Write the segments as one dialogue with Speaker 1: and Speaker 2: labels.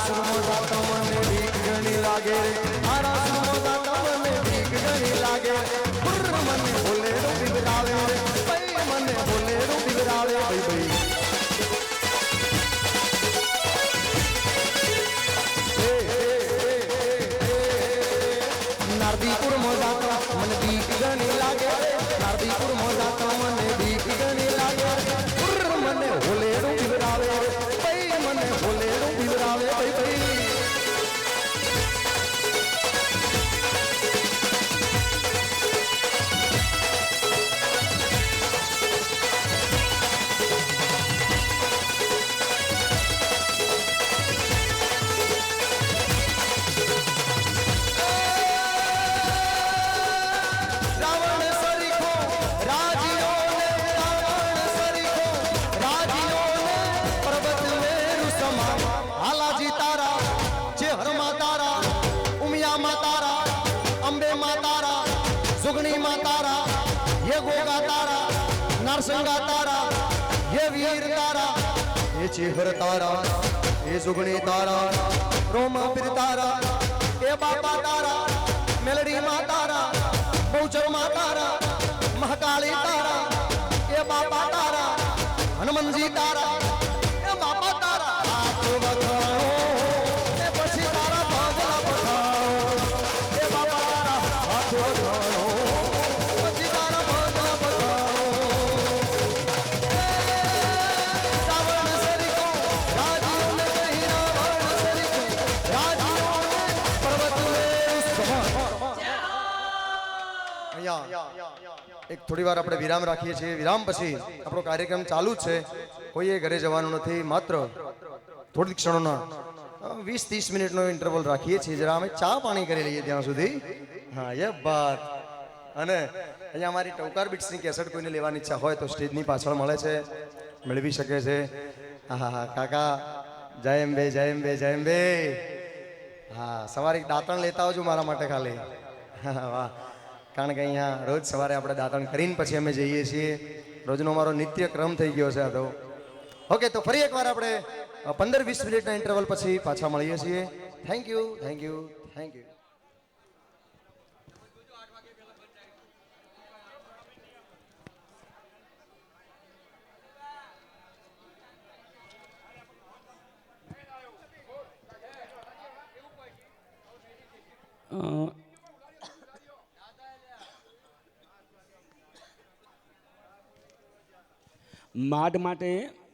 Speaker 1: સુરમો જાતા મને ભીખ ઘણી લાગે રે તારા સુરમો જાતા મને ભીખ ઘણી લાગે મને બોલેરો બિગડાવે રે ભાઈ મને બોલેરો બિગડાવે ભાઈ ભાઈ નારદીપુર મોજાતા મને ભીખ ઘણી લાગે નારદીપુર મોજાતા મને ભીખ ઘણી લાગે મને બોલેરો બિગડાવે ભાઈ મને બોલેરો બિગડાવે ભાઈ ભાઈ नरसिंगा तारा ये वीर तारा ये चेहर तारा ये जुगनी तारा रोमापीर तारा ये बाबा तारा मेलडी मा तारा बहुचर मा तारा महाकाली तारा ये बाबा तारा हनुमान जी तारा ये बाबा तारा हाथ बखाओ ये पछी तारा भागला बखाओ ये बाबा तारा हाथ बखाओ पछी तारा भागला बखाओ एक थोड़ी वार આપણે વિરામ રાખીએ છીએ વિરામ પછી આપણો કાર્યક્રમ ચાલુ છે કોઈએ ઘરે જવાનું નથી માત્ર થોડી ક્ષણોના 20-30 મિનિટનો ઇન્ટરવલ રાખીએ છીએ જરા અમે ચા પાણી કરી લઈએ ત્યાં સુધી હા એ વાત અને અહીંયા અમારી ટોકાર બીટ્સની કેસેટ કોઈને લેવાની ઈચ્છા હોય તો સ્ટેજની પાછળ મળે છે મેળવી શકે છે હા હા કાકા જય અંબે જય અંબે જય અંબે હા સવારે દાંતણ લેતા આવજો મારા માટે ખાલી હા વાહ કારણ કે અહીંયા રોજ સવારે આપણે દાંતણ કરીને પછી અમે જઈએ છીએ રોજનો અમારો નિત્ય ક્રમ થઈ ગયો છે આ તો ઓકે તો ફરી એકવાર આપણે 15-20 મિનિટના ઇન્ટરવલ પછી પાછા મળીએ છીએ thank you thank you thank you
Speaker 2: માડ માટે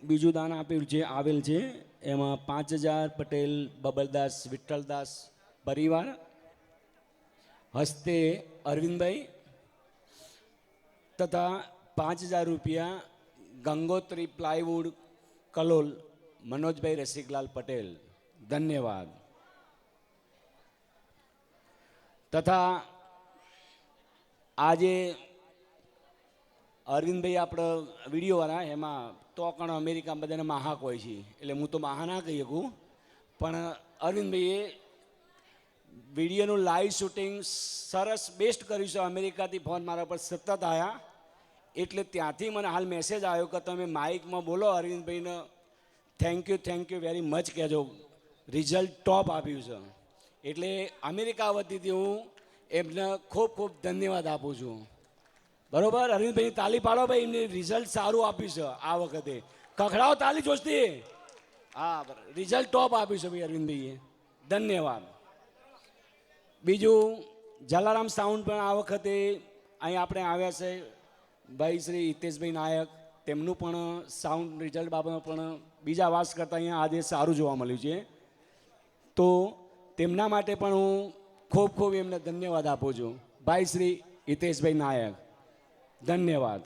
Speaker 2: બીજું દાન આવેલ છે એમાં 5000 પટેલ બબલદાસ વિઠ્ઠલદાસ પરિવાર હસ્તે અરવિંદભાઈ તથા 5000 રૂપિયા ગંગોત્રી પ્લાયવુડ કલોલ મનોજભાઈ રસિકલાલ પટેલ ધન્યવાદ તથા આજે અરવિંદભાઈ આપણો વિડીયોવાળા એમાં તો કણ અમેરિકા બધાને મહાક હોય છે એટલે હું તો મહા ના કહી શકું પણ અરવિંદભાઈએ વિડીયોનું લાઈવ શૂટિંગ સરસ બેસ્ટ કર્યું છે અમેરિકાથી ફોન મારા પર સતત આવ્યા એટલે ત્યાંથી મને હાલ મેસેજ આવ્યો કે તમે માઇકમાં બોલો અરવિંદભાઈને થેન્ક યુ વેરી મચ કહેજો રિઝલ્ટ ટોપ આપ્યું છે એટલે અમેરિકા વતીથી હું એમને ખૂબ ખૂબ ધન્યવાદ આપું છું બરોબર અરવિંદભાઈ તાલી પાડો ભાઈ એમને રિઝલ્ટ સારું આપ્યું છે આ વખતે કખડાઓ તાલી જોશતી હા રિઝલ્ટ ટોપ આપ્યું છે ભાઈ અરવિંદભાઈએ ધન્યવાદ બીજું જલારામ સાઉન્ડ પણ આ વખતે અહીં આપણે આવ્યા છે ભાઈ શ્રી હિતેશભાઈ નાયક તેમનું પણ સાઉન્ડ રિઝલ્ટ બાબતમાં પણ બીજા વાસ કરતાં અહીંયા આજે સારું જોવા મળ્યું છે તો તેમના માટે પણ હું ખૂબ ખૂબ એમને ધન્યવાદ આપું છું ભાઈ શ્રી હિતેશભાઈ નાયક ધન્યવાદ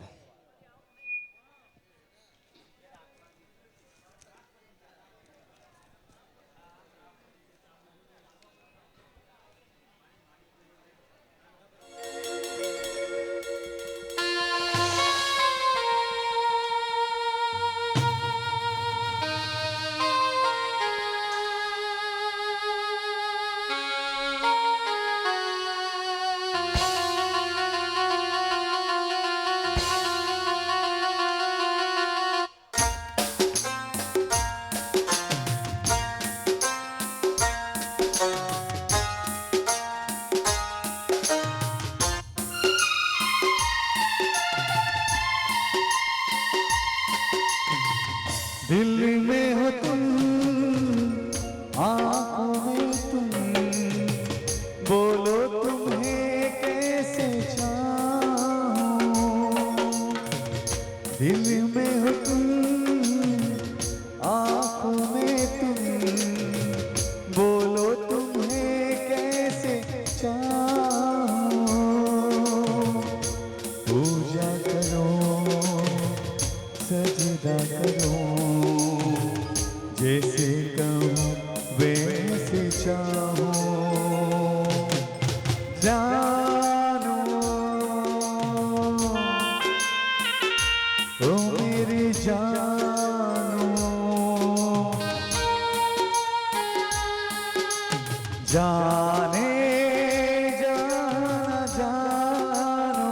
Speaker 3: में हो तुम, आँखों में तुम, बोलो तुम्हें कैसे चाहूं। दिल में हो तुम, आँखों में तुम, बोलो तुम्हें कैसे चाहूं। पूजा करो, सजदा करो, जैसे कहूँ वैसे चाहो। जानो ओ मेरी जानो, जाने जाना जानो।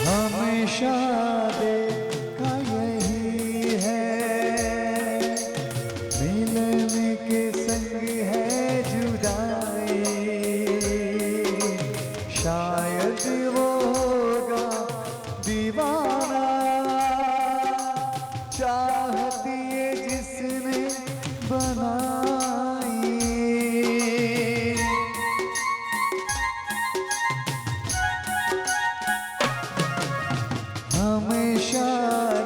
Speaker 3: हमेशा देखा यही है, मिलन के संग है जुदाई। शायद वो होगा दीवाना, चाहती है जिसने बनाई। हमेशा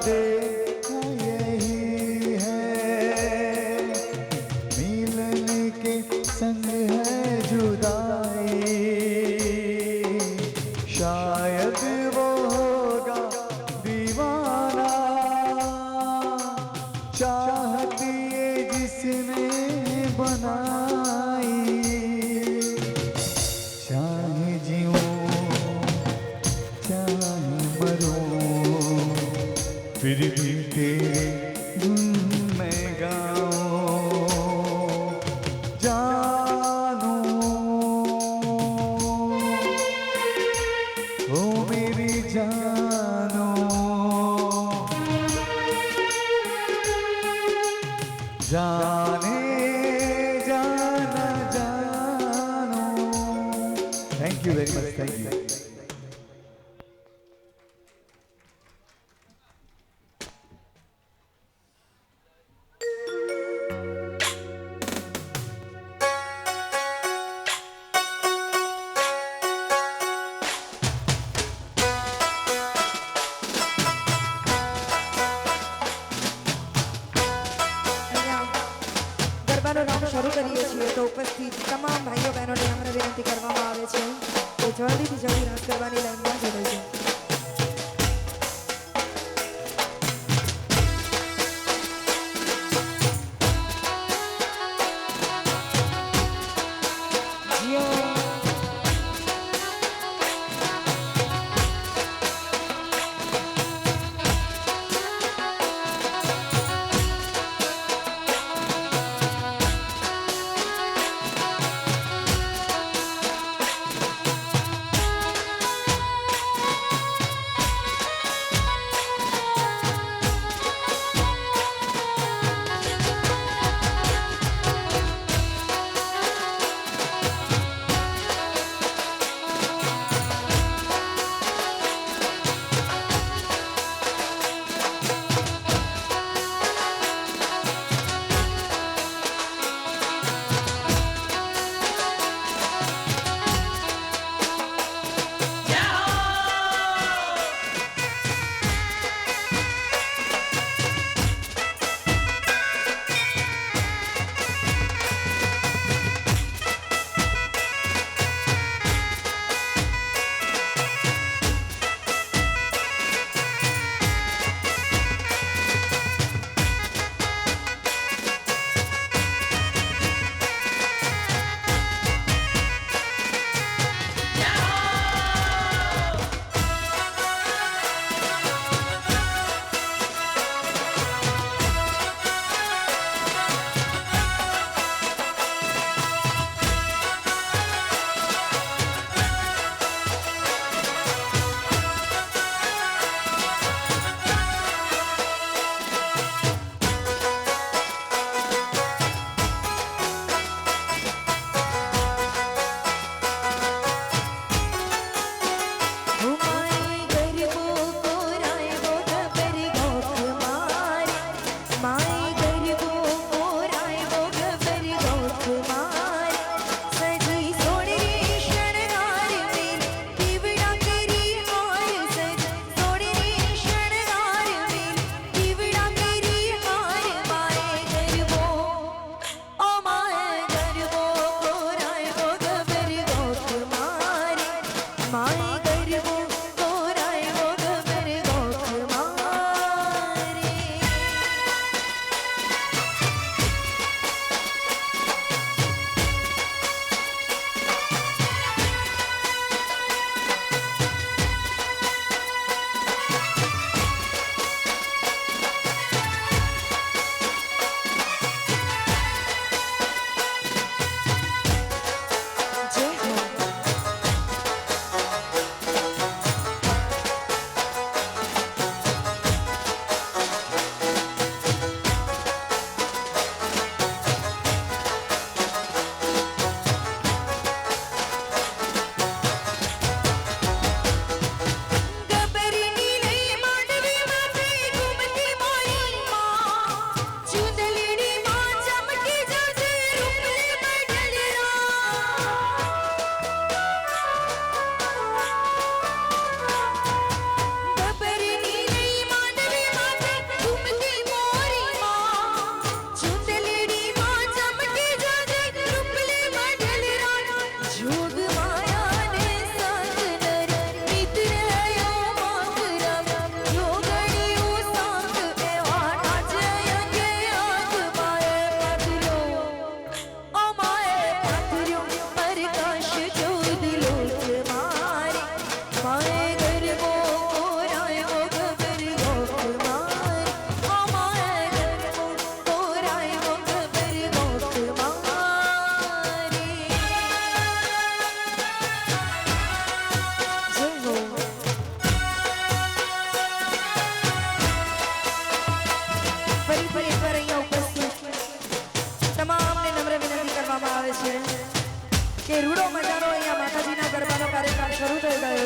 Speaker 3: देखा यही है, मिलन के संग है जुदाई। शायद वो होगा दीवाना, चाहती है जिसने बनाई। चाहे जीऊं चाहे मरूं, फिर भी तेरे गुन में गाऊं। जानो ओ मेरी जानो, जाने जाना जानो। Thank you very much, thank you.
Speaker 4: ગરબાનો રાઉન્ડ શરૂ કરીએ છીએ તો ઉપસ્થિત તમામ ભાઈઓ બહેનોને નમ્ર વિનંતી કરવામાં આવે છે કે જલ્દીથી જલ્દી રાસ ગરબાની લાઈનમાં જોડાઈ જાય.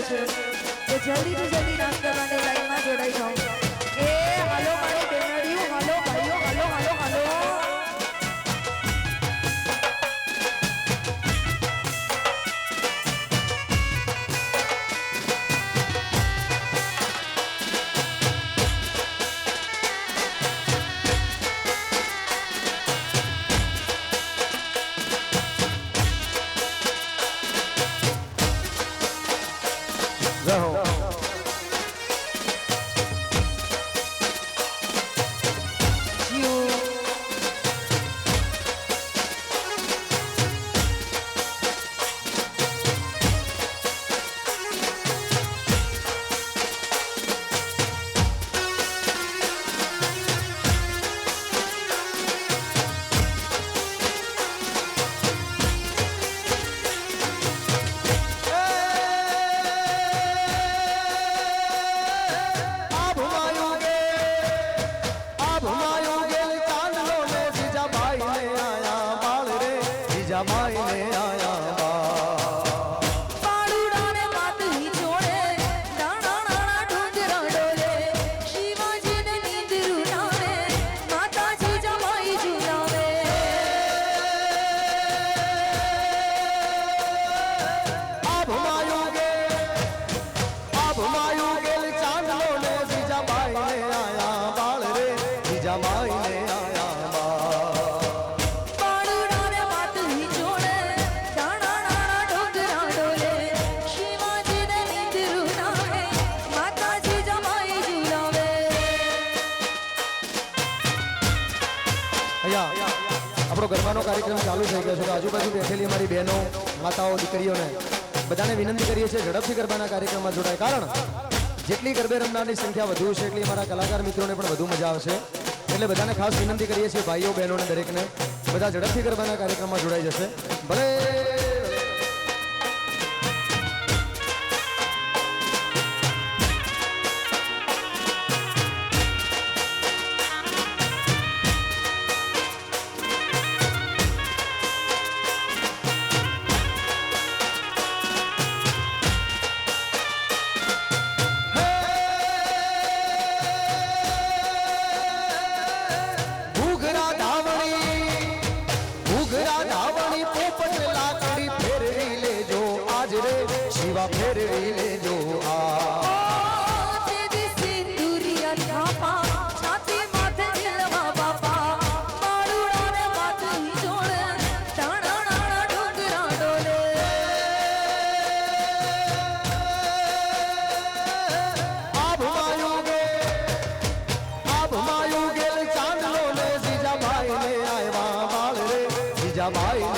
Speaker 4: છે કે જલ્દીથી જલ્દી રાસ કરવાની લાઈનમાં જોડાઈ જાઓ એ હાલો મારી બેનડીઓ હાલો ભાઈઓ હાલો હાલો હાલો
Speaker 1: રહો
Speaker 4: પાડુડાને માતલી જોડે નાના નાના ઢોંજરા ડોલે શિવાજીને નીંદરું નામે માતાજી જમાઈ ઝુલાવે પાડુડાને માતલી જોડે નાના નાના ઢોંજરા ડોલે શિવાજીને નીંદરું નામે માતાજી જમાઈ ઝુલાવે
Speaker 1: અહીંયા આપણો ગરબાનો કાર્યક્રમ ચાલુ થઈ ગયો છે તો આજુબાજુ બેઠેલી અમારી બહેનો માતાઓ દીકરીઓને બધાને વિનંતી કરીએ છીએ ઝડપથી ગરબાના કાર્યક્રમમાં જોડાય કારણ જેટલી ગરબે રમનારની સંખ્યા વધુ છે એટલી અમારા કલાકાર મિત્રોને પણ વધુ મજા આવશે એટલે બધાને ખાસ વિનંતી કરીએ છીએ ભાઈઓ બહેનોને દરેકને બધા ઝડપથી ગરબાના કાર્યક્રમમાં જોડાઈ જશે ભલે ઘૂઘરા ધાવણી પોપટ લાકડી ફેરવી લેજો આજ રે શિવા ફેરવી લેજો આ
Speaker 4: તેજી સિંદુરિયા થાપા છાતી માથે દિલવા બાપા પાડુડાને માથે જોડે નાના નાના ઢોંગરા ડોલે
Speaker 1: આભમાં યુગેલ ચાંદલો ને જીજાબાઈ ને આવ્યા બાળ રે જીજાબાઈ